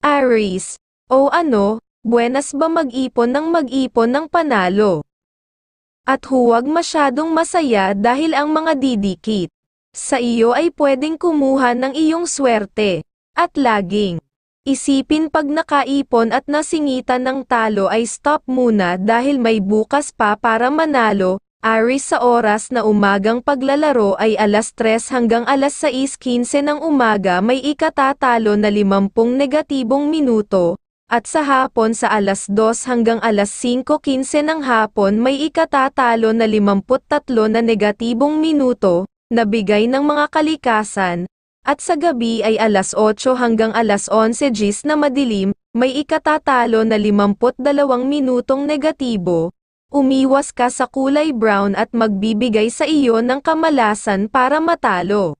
Aries, o ano, buenas ba mag-ipon ng panalo? At huwag masyadong masaya dahil ang mga didikit sa iyo ay pwedeng kumuha ng iyong swerte. At laging isipin pag nakaipon at nasingitan ng talo ay stop muna dahil may bukas pa para manalo. Aries, sa oras na umagang paglalaro ay alas 3 hanggang alas 6:15 ng umaga may ikatatalo na 50 negatibong minuto, at sa hapon sa alas 2 hanggang alas 5:15 ng hapon may ikatatalo na 53 na negatibong minuto, na bigay ng mga kalikasan, at sa gabi ay alas 8 hanggang alas 11 gis na madilim, may ikatatalo na 52 minutong negatibo. Umiwas ka sa kulay brown at magbibigay sa iyo ng kamalasan para matalo.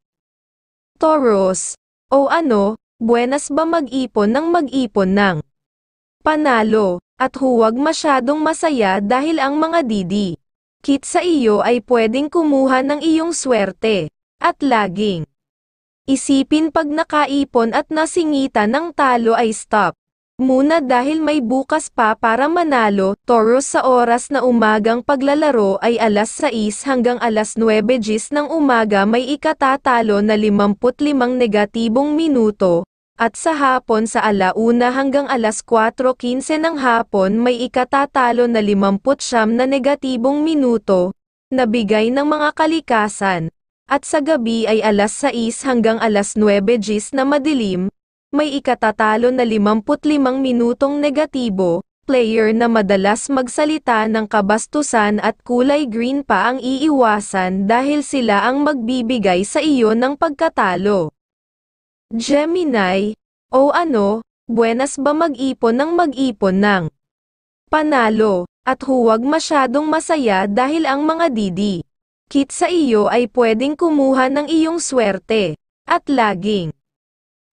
Taurus, o ano, buenas ba mag-ipon ng panalo, at huwag masyadong masaya dahil ang mga didikit sa iyo ay pwedeng kumuha ng iyong swerte. At laging isipin pag nakaipon at nasingitan ng talo ay stop muna dahil may bukas pa para manalo. Taurus, sa oras na umagang paglalaro ay alas 6 hanggang alas 9 gis ng umaga may ikatatalo na 55 negatibong minuto, at sa hapon sa alauna hanggang alas 4:15 ng hapon may ikatatalo na 59 na negatibong minuto, na bigay ng mga kalikasan, at sa gabi ay alas 6 hanggang alas 9 gis na madilim, may ikatatalo na 55 minutong negatibo. Player na madalas magsalita ng kabastusan at kulay green pa ang iiwasan dahil sila ang magbibigay sa iyo ng pagkatalo. Gemini, o ano, buenas ba mag-ipon ng panalo, at huwag masyadong masaya dahil ang mga didikit sa iyo ay pwedeng kumuha ng iyong swerte. At laging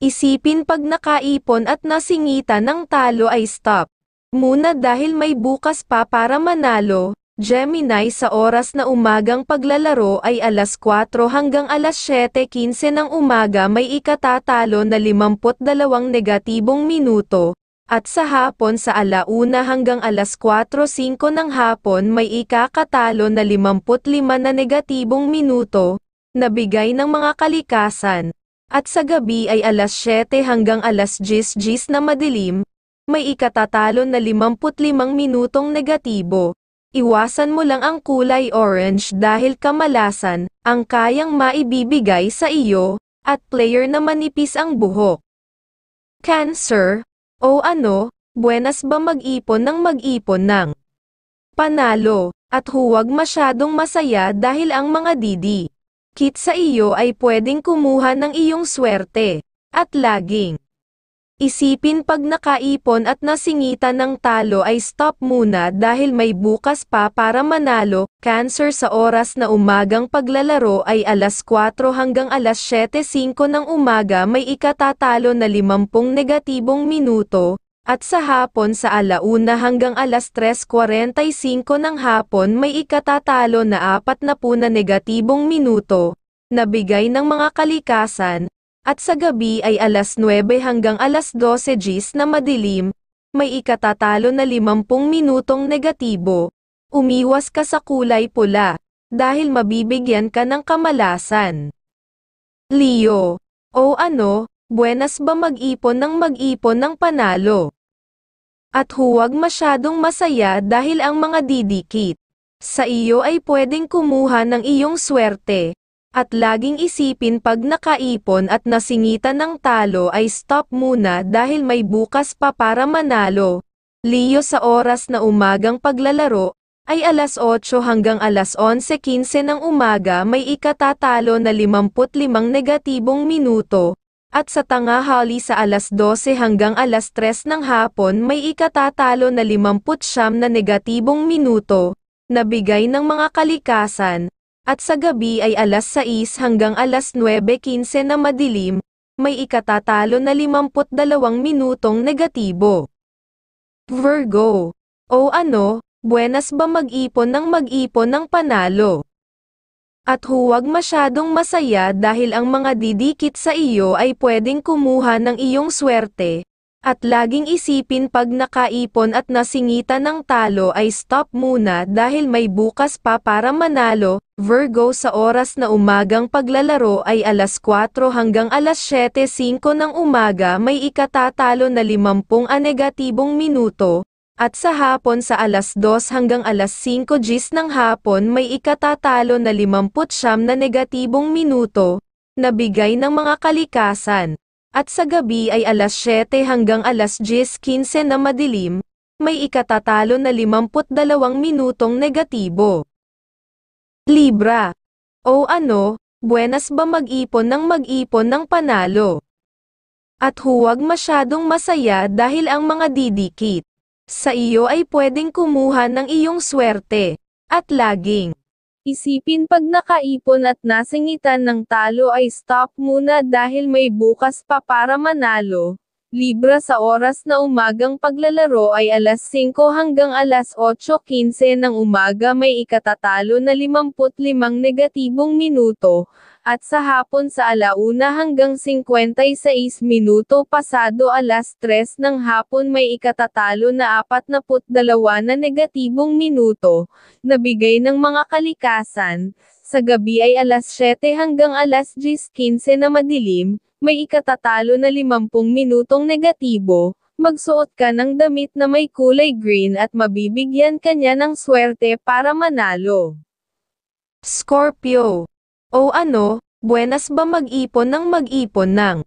isipin pag nakaipon at nasingitan ng talo ay stop muna dahil may bukas pa para manalo. Gemini, sa oras na umagang paglalaro ay alas 4 hanggang alas 7:15 ng umaga may ikatatalo na 52 negatibong minuto, at sa hapon sa alauna hanggang alas 4:05 ng hapon may ikakatalo na 55 na negatibong minuto, na bigay ng mga kalikasan. At sa gabi ay alas 7 hanggang alas 10 gis na madilim, may ikatatalo na 55 minutong negatibo. Iwasan mo lang ang kulay orange dahil kamalasan ang kayang maibibigay sa iyo, at player na manipis ang buhok. Cancer, o ano, buenas ba mag-ipon ng panalo, at huwag masyadong masaya dahil ang mga didikit sa iyo ay pwedeng kumuha ng iyong swerte. At laging isipin pag nakaipon at nasingitan ng talo ay stop muna dahil may bukas pa para manalo. Cancer, sa oras na umagang paglalaro ay alas 4 hanggang alas 7:05 ng umaga may ikatatalo na 50 negatibong minuto, at sa hapon sa alauna hanggang alas 3:45 ng hapon may ikatatalo na 40 na negatibong minuto, na bigay ng mga kalikasan. At sa gabi ay alas 9 hanggang alas 12 gis na madilim, may ikatatalo na 50 minutong negatibo. Umiwas ka sa kulay pula, dahil mabibigyan ka ng kamalasan. Leo, o ano, buenas ba mag-ipon ng panalo, at huwag masyadong masaya dahil ang mga didikit sa iyo ay pwedeng kumuha ng iyong swerte. At laging isipin pag nakaipon at nasingitan ng talo ay stop muna dahil may bukas pa para manalo. Leo, sa oras na umagang paglalaro ay alas 8 hanggang alas 11:15 ng umaga may ikatatalo na 55 negatibong minuto, at sa tanghali sa alas 12 hanggang alas 3 ng hapon may ikatatalo na 59 na negatibong minuto, na bigay ng mga kalikasan. At sa gabi ay alas 6 hanggang alas 9:15 na madilim, may ikatatalo na 52 minutong negatibo. Virgo, o ano, buenas ba mag-ipon ng panalo, at huwag masyadong masaya dahil ang mga didikit sa iyo ay pwedeng kumuha ng iyong swerte. At laging isipin pag nakaipon at nasingitan ng talo ay stop muna dahil may bukas pa para manalo. Virgo, sa oras na umagang paglalaro ay alas 4 hanggang alas 7:05 ng umaga may ikatatalo na 50 negatibong minuto, at sa hapon sa alas 2 hanggang alas 5 gis ng hapon may ikatatalo na 59 na negatibong minuto, na bigay ng mga kalikasan. At sa gabi ay alas 7 hanggang alas 10:15 na madilim, may ikatatalo na 52 minutong negatibo. Libra. O ano, buenas ba mag-ipon ng panalo? At huwag masyadong masaya dahil ang mga didikit sa iyo ay pwedeng kumuha ng iyong swerte. At laging isipin pag nakaipon at nasingitan ng talo ay stop muna dahil may bukas pa para manalo. Libra, sa oras na umagang paglalaro ay alas 5 hanggang alas 8:15 ng umaga may ikatatalo na 55 negatibong minuto, at sa hapon sa 1 hanggang 56 minuto pasado alas 3 ng hapon may ikatatalo na 42 na negatibong minuto, na bigay ng mga kalikasan. Sa gabi ay alas 7 hanggang alas 10:15 na madilim, may ikatatalo na 50 minutong negatibo. Magsuot ka ng damit na may kulay green at mabibigyan ka niya ng swerte para manalo. Scorpio. O ano, buenas ba mag-ipon ng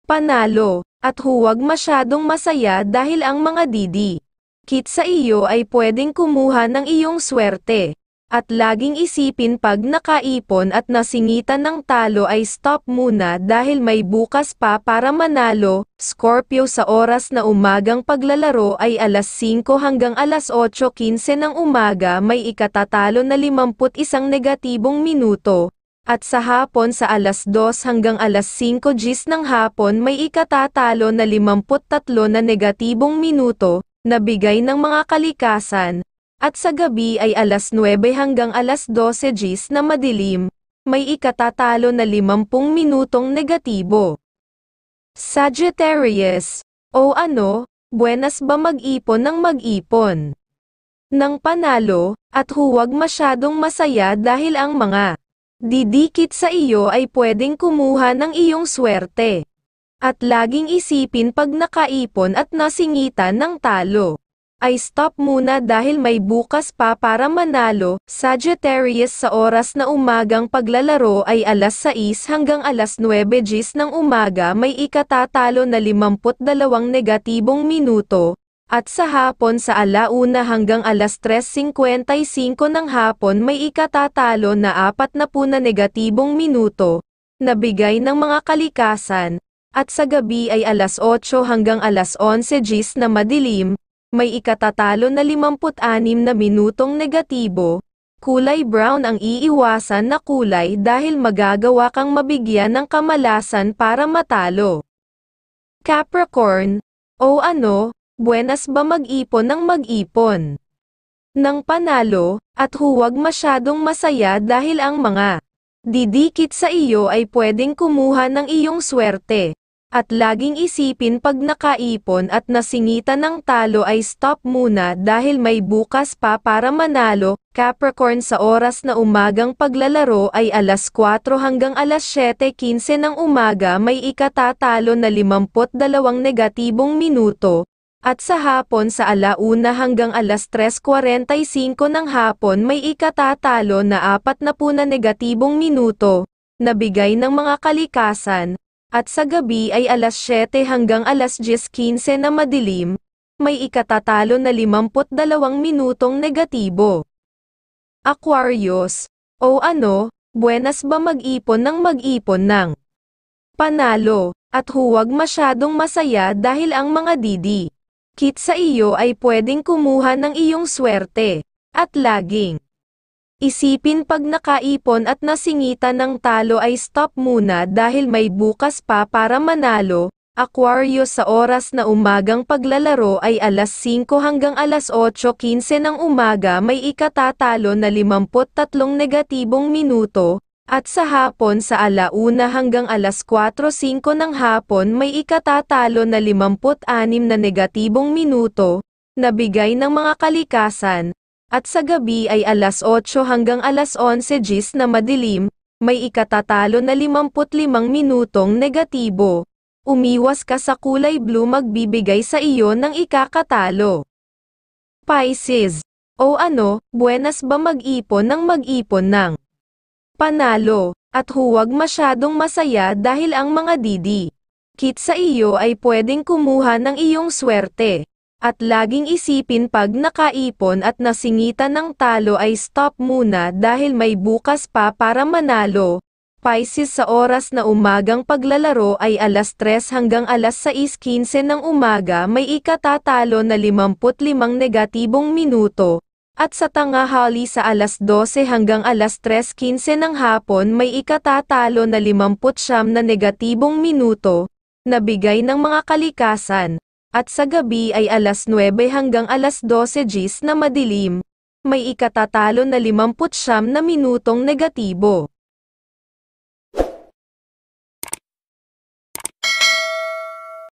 panalo, at huwag masyadong masaya dahil ang mga didikit sa iyo ay pwedeng kumuha ng iyong swerte. At laging isipin pag nakaipon at nasingitan ng talo ay stop muna dahil may bukas pa para manalo. Scorpio, sa oras na umagang paglalaro ay alas 5 hanggang alas 8:15 ng umaga may ikatatalo na 51 negatibong minuto, at sa hapon sa alas 2 hanggang alas 5 gis ng hapon may ikatatalo na 53 na negatibong minuto, na bigay ng mga kalikasan. At sa gabi ay alas 9 hanggang alas 12 gis na madilim, may ikatatalo na 50 minutong negatibo. Sagittarius. O ano, buenas ba mag-ipon ng panalo, at huwag masyadong masaya dahil ang mga didikit sa iyo ay pwedeng kumuha ng iyong swerte. At laging isipin pag nakaipon at nasingitan ng talo ay stop muna dahil may bukas pa para manalo. Sagittarius, sa oras na umagang paglalaro ay alas 6 hanggang alas 9 gis ng umaga may ikatatalo na 52 negatibong minuto, at sa hapon sa 1 hanggang alas 3:55 ng hapon may ikatatalo na 40 na negatibong minuto, na bigay ng mga kalikasan. At sa gabi ay alas 8 hanggang alas 11 gis na madilim, may ikatatalo na 56 na minutong negatibo. Kulay brown ang iiwasan na kulay dahil magagawa kang mabigyan ng kamalasan para matalo. Capricorn. O ano, buenas ba mag-ipon ng panalo, at huwag masyadong masaya dahil ang mga didikit sa iyo ay pwedeng kumuha ng iyong swerte. At laging isipin pag nakaipon at nasingitan ng talo ay stop muna dahil may bukas pa para manalo. Capricorn, sa oras na umagang paglalaro ay alas 4 hanggang alas 7:15 ng umaga may ikatatalo na 52 negatibong minuto, at sa hapon sa 1 hanggang alas 3:45 ng hapon may ikatatalo na 40 na negatibong minuto, na bigay ng mga kalikasan. At sa gabi ay alas 7 hanggang alas 10:15 na madilim, may ikatatalo na 52 minutong negatibo. Aquarius. O ano, buenas ba mag-ipon ng panalo, at huwag masyadong masaya dahil ang mga didikit sa iyo ay pwedeng kumuha ng iyong swerte. At laging isipin pag nakaipon at nasingitan ng talo ay stop muna dahil may bukas pa para manalo. Aquarius, sa oras na umagang paglalaro ay alas 5 hanggang alas 8:15 ng umaga may ikatatalo na 53 negatibong minuto, At sa hapon sa 1:00 hanggang 4:05 ng hapon may ikatatalo na 56 na negatibong minuto, na bigay ng mga kalikasan, at sa gabi ay 8:00 hanggang 11:00 GMT na madilim, may ikatatalo na 55 minutong negatibo. Umiwas ka sa kulay blue magbibigay sa iyo ng ikakatalo. Pisces. O ano, buenas ba mag-ipon ng panalo, at huwag masyadong masaya dahil ang mga kit sa iyo ay pwedeng kumuha ng iyong swerte. At laging isipin pag nakaipon at nasingitan ng talo ay stop muna dahil may bukas pa para manalo. Pisces, sa oras na umagang paglalaro ay 3:00 hanggang 6:15 ng umaga may ikatatalo na 55 negatibong minuto. At sa tanghali sa 12:00 hanggang 3:15 ng hapon may ikatatalo na 59 na negatibong minuto, na bigay ng mga kalikasan. At sa gabi ay 9:00 hanggang 12:00 GMT na madilim, may ikatatalo na 59 na minutong negatibo.